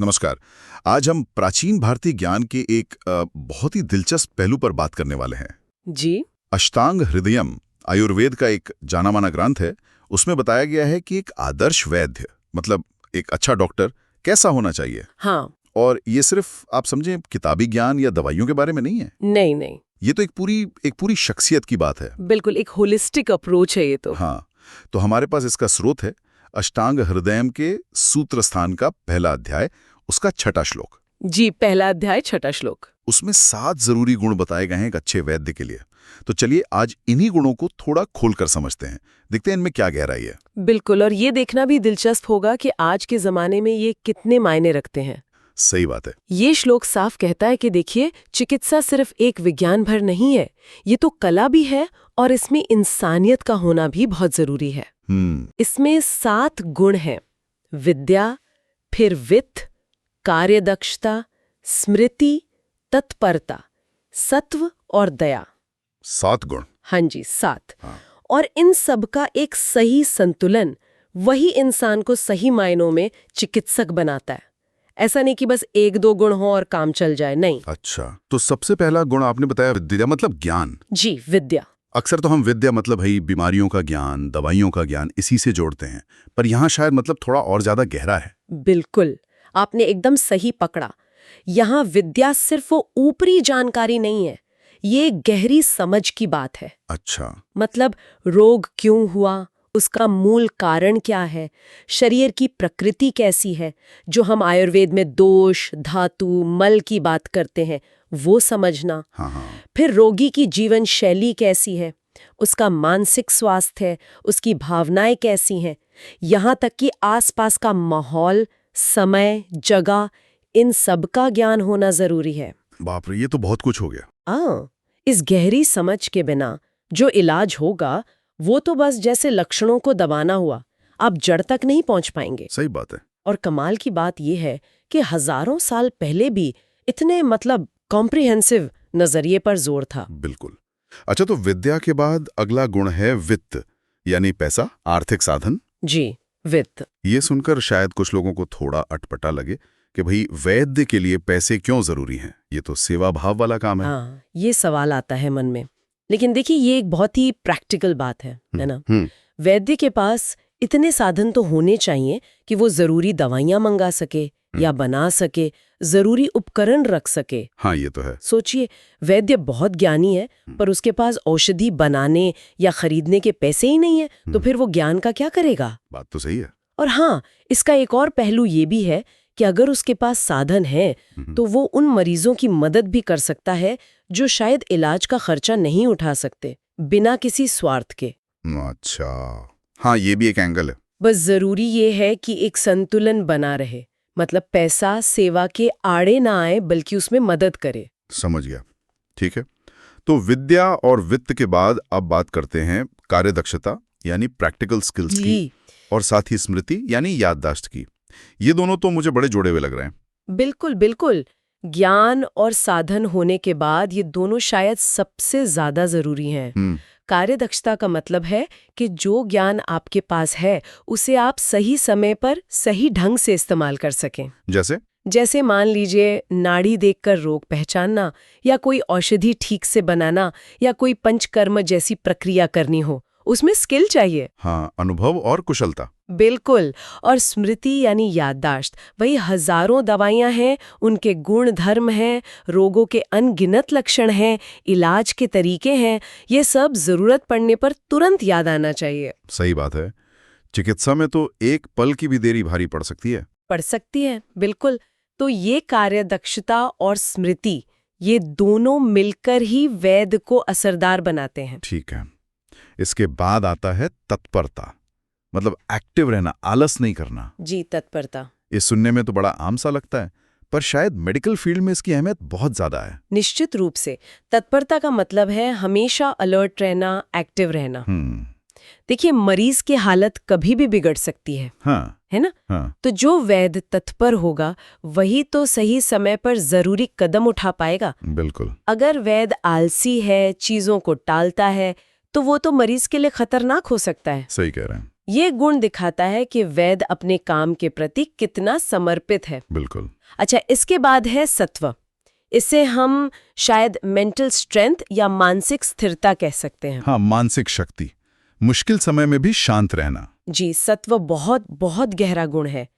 नमस्कार। आज हम प्राचीन भारतीय ज्ञान के एक बहुत ही दिलचस्प पहलू पर बात करने वाले हैं। जी। अष्टांग हृदयम आयुर्वेद का एक जाना माना ग्रंथ है। उसमें बताया गया है कि एक आदर्श वैद्य मतलब एक अच्छा डॉक्टर कैसा होना चाहिए। हाँ। और ये सिर्फ आप समझें किताबी ज्ञान या दवाइयों के बारे में नहीं है। नहीं नहीं, ये तो एक पूरी शख्सियत की बात है। बिल्कुल एक होलिस्टिक अप्रोच है ये तो। हाँ, तो हमारे पास इसका स्रोत है अष्टांग हृदयम के सूत्र स्थान का पहला अध्याय, उसका 6वां श्लोक। जी, पहला अध्याय 6वां श्लोक। उसमें 7 जरूरी गुण बताए गए हैं एक अच्छे वैद्य के लिए। तो चलिए आज इन्हीं गुणों को थोड़ा खोलकर समझते हैं, देखते हैं इनमें क्या गहराई है। बिल्कुल, और ये देखना भी दिलचस्प होगा कि आज के जमाने में ये कितने मायने रखते हैं। सही बात है। ये श्लोक साफ कहता है कि देखिए, चिकित्सा सिर्फ एक विज्ञान भर नहीं है, ये तो कला भी है और इसमें इंसानियत का होना भी बहुत जरूरी है। इसमें 7 गुण हैं: विद्या, फिर वित्त, कार्यदक्षता, स्मृति, तत्परता, सत्व और दया। 7 गुण। हाँ जी, 7। हाँ। और इन सब का एक सही संतुलन वही इंसान को सही मायनों में चिकित्सक बनाता है। ऐसा नहीं कि बस 1-2 गुण हो और काम चल जाए, नहीं। अच्छा, तो सबसे पहला गुण आपने बताया विद्या मतलब ज्ञान। जी, विद्या। अक्सर तो हम विद्या मतलब भाई बीमारियों का ज्ञान, दवाइयों का ज्ञान इसी से जोड़ते हैं, पर यहाँ शायद मतलब थोड़ा और ज्यादा गहरा है। बिल्कुल, आपने एकदम सही पकड़ा। यहाँ विद्या सिर्फ वो ऊपरी जानकारी नहीं है, ये गहरी समझ की बात है। अच्छा। मतलब रोग क्यों हुआ, उसका मूल कारण क्या है, शरीर की प्रकृति कैसी है, जो हम आयुर्वेद में दोष, धातु, मल की बात करते हैं, वो समझना। हाँ। फिर रोगी की जीवन शैली कैसी है, उसका मानसिक स्वास्थ्य, उसकी भावनाएं कैसी हैं, यहाँ तक कि आसपास का माहौल, समय, जगह, इन सब का ज्ञान होना जरूरी है। बाप रे, ये तो बहुत कुछ हो गया। इस गहरी समझ के बिना जो इलाज होगा वो तो बस जैसे लक्षणों को दबाना हुआ, आप जड़ तक नहीं पहुंच पाएंगे। सही बात है। और कमाल की बात यह है कि हजारों साल पहले भी इतने कॉम्प्रिहेंसिव नजरिए पर जोर था। बिल्कुल। अच्छा, तो विद्या के बाद अगला गुण है वित्त, यानी पैसा, आर्थिक साधन। जी, वित्त। ये सुनकर शायद कुछ लोगों को थोड़ा अटपटा लगे कि भाई वैद्य के लिए पैसे क्यों जरूरी हैं, ये तो सेवा भाव वाला काम है। हाँ, ये सवाल आता है मन में, लेकिन देखिए ये एक बहुत ही प्रैक्टिकल बात है ना। वैद्य के पास इतने साधन तो होने चाहिए कि वो जरूरी दवाइयां मंगा सके या बना सके, जरूरी उपकरण रख सके। हाँ, ये तो है। सोचिए, वैद्य बहुत ज्ञानी है पर उसके पास औषधि बनाने या खरीदने के पैसे ही नहीं है, तो फिर वो ज्ञान का क्या करेगा? बात तो सही है। और हाँ, इसका एक और पहलू ये भी है कि अगर उसके पास साधन है तो वो उन मरीजों की मदद भी कर सकता है जो शायद इलाज का खर्चा नहीं उठा सकते, बिना किसी स्वार्थ के। अच्छा, हाँ, ये भी एक एंगल है। बस जरूरी ये है कि एक संतुलन बना रहे, मतलब पैसा सेवा के आड़े ना आए बल्कि उसमें मदद करे। समझ गया। ठीक है, तो विद्या और वित्त के बाद अब बात करते हैं कार्यदक्षता यानी प्रैक्टिकल स्किल्स की, और साथ ही स्मृति यानी याददाश्त की। ये दोनों तो मुझे बड़े जोड़े हुए लग रहे हैं। बिल्कुल बिल्कुल, ज्ञान और साधन होने के बाद ये दोनों शायद सबसे ज्यादा जरूरी हैं। कार्यदक्षता का मतलब है कि जो ज्ञान आपके पास है उसे आप सही समय पर सही ढंग से इस्तेमाल कर सकें। जैसे मान लीजिए नाड़ी देखकर रोग पहचानना, या कोई औषधि ठीक से बनाना, या कोई पंचकर्म जैसी प्रक्रिया करनी हो, उसमें स्किल चाहिए। हाँ, अनुभव और कुशलता। बिल्कुल। और स्मृति यानी याददाश्त, वही हजारों दवाइयां हैं, उनके गुण धर्म हैं, रोगों के अनगिनत लक्षण हैं, इलाज के तरीके हैं, ये सब जरूरत पड़ने पर तुरंत याद आना चाहिए। सही बात है। चिकित्सा में तो एक पल की भी देरी भारी पड़ सकती है। बिल्कुल। तो ये कार्यदक्षता और स्मृति, ये दोनों मिलकर ही वैद्य को असरदार बनाते हैं। ठीक है। इसके बाद आता है तत्परता, मतलब एक्टिव रहना, आलस नहीं करना। जी, तत्परता। ये सुनने में तो बड़ा आम सा लगता है, पर शायद मेडिकल फील्ड में इसकी अहमियत बहुत ज्यादा है। निश्चित रूप से। तत्परता का मतलब है हमेशा अलर्ट रहना, एक्टिव रहना। देखिए, मरीज की हालत कभी भी बिगड़ सकती है। हाँ। है ना? हाँ। तो जो वैद्य तत्पर होगा वही तो सही समय पर जरूरी कदम उठा पाएगा। बिल्कुल। अगर वैद्य आलसी है, चीजों को टालता है, तो वो तो मरीज के लिए खतरनाक हो सकता है। सही कह रहे हैं। ये गुण दिखाता है कि वैद्य अपने काम के प्रति कितना समर्पित है। बिल्कुल। अच्छा, इसके बाद है सत्व। इसे हम शायद मेंटल स्ट्रेंथ या मानसिक स्थिरता कह सकते हैं। हाँ, मानसिक शक्ति, मुश्किल समय में भी शांत रहना। जी, सत्व बहुत बहुत गहरा गुण है।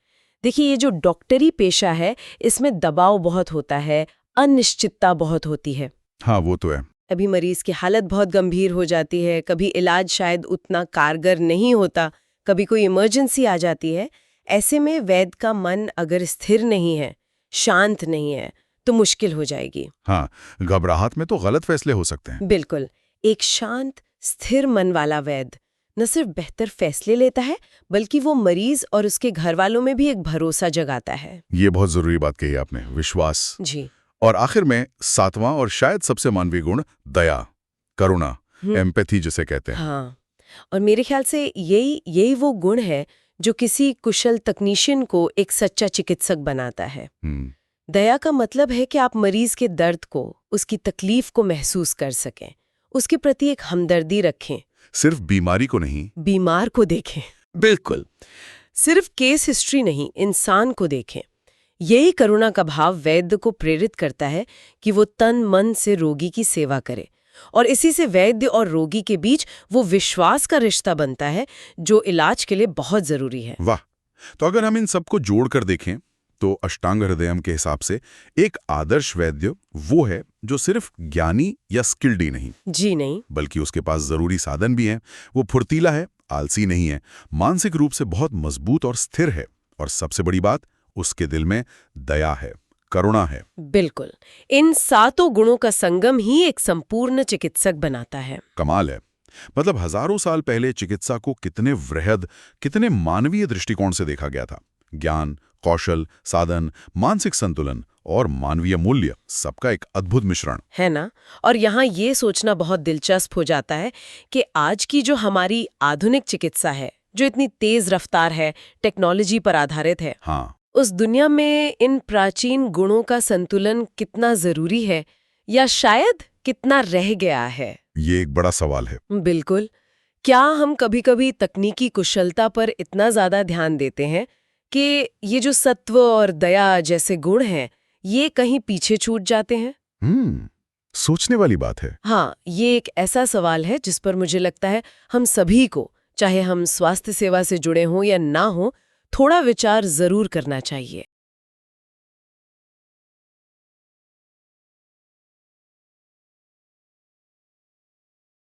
देखिए, ये जो डॉक्टरी पेशा है, इसमें दबाव बहुत होता है, अनिश्चितता बहुत होती है। हाँ, वो तो है। अभी मरीज की हालत बहुत गंभीर हो जाती है, कभी इलाज शायद उतना कारगर नहीं होता, कभी कोई इमरजेंसी आ जाती है। ऐसे में वैद्य का मन अगर स्थिर नहीं है, शांत नहीं है, तो मुश्किल हो जाएगी। हाँ, घबराहट में तो गलत फैसले हो सकते हैं। बिल्कुल। एक शांत स्थिर मन वाला वैद्य न सिर्फ बेहतर फैसले लेता है, बल्कि वो मरीज और उसके घर वालों में भी एक भरोसा जगाता है। ये बहुत जरूरी बात कही आपने, विश्वास। जी। और आखिर में 7वां और शायद सबसे मानवीय गुण, दया, करुणा, एम्पैथी जिसे कहते हैं। हाँ, और मेरे ख्याल से यही वो गुण है जो किसी कुशल तकनीशियन को एक सच्चा चिकित्सक बनाता है। दया का मतलब है कि आप मरीज के दर्द को, उसकी तकलीफ को महसूस कर सकें, उसके प्रति एक हमदर्दी रखें। सिर्फ बीमारी को नहीं, बीमार को देखें। बिल्कुल। सिर्फ केस हिस्ट्री नहीं, इंसान को देखें। यही करुणा का भाव वैद्य को प्रेरित करता है कि वो तन मन से रोगी की सेवा करे, और इसी से वैद्य और रोगी के बीच वो विश्वास का रिश्ता बनता है जो इलाज के लिए बहुत जरूरी है। वाह! तो अगर हम इन सबको जोड़कर देखें तो अष्टांग हृदयम के हिसाब से एक आदर्श वैद्य वो है जो सिर्फ ज्ञानी या स्किल्ड ही नहीं, जी नहीं, बल्कि उसके पास जरूरी साधन भी हैं। वो फुर्तीला है, आलसी नहीं है, मानसिक रूप से बहुत मजबूत और स्थिर है, और सबसे बड़ी बात, उसके दिल में दया है, करुणा है। बिल्कुल। इन 7 गुणों का संगम ही एक संपूर्ण चिकित्सक बनाता है। कमाल है। मतलब हजारों साल पहले चिकित्सा को कितने वृहद, कितने मानवीय दृष्टिकोण से देखा गया था। ज्ञान, कौशल, साधन, मानसिक संतुलन और मानवीय मूल्य, सबका एक अद्भुत मिश्रण है ना। और यहाँ ये सोचना बहुत दिलचस्प हो जाता है कि आज की जो हमारी आधुनिक चिकित्सा है, जो इतनी तेज रफ्तार है, टेक्नोलॉजी पर आधारित है, हाँ, उस दुनिया में इन प्राचीन गुणों का संतुलन कितना जरूरी है, या शायद कितना रह गया है? ये एक बड़ा सवाल है। बिल्कुल। क्या हम कभी-कभी तकनीकी कुशलता पर इतना ज्यादा ध्यान देते हैं कि ये जो सत्व और दया जैसे गुण हैं, ये कहीं पीछे छूट जाते हैं? सोचने वाली बात है। हाँ, ये एक ऐसा सवाल है जिस पर मुझे लगता है हम सभी को, चाहे हम स्वास्थ्य सेवा से जुड़े हों या ना हों, थोड़ा विचार जरूर करना चाहिए।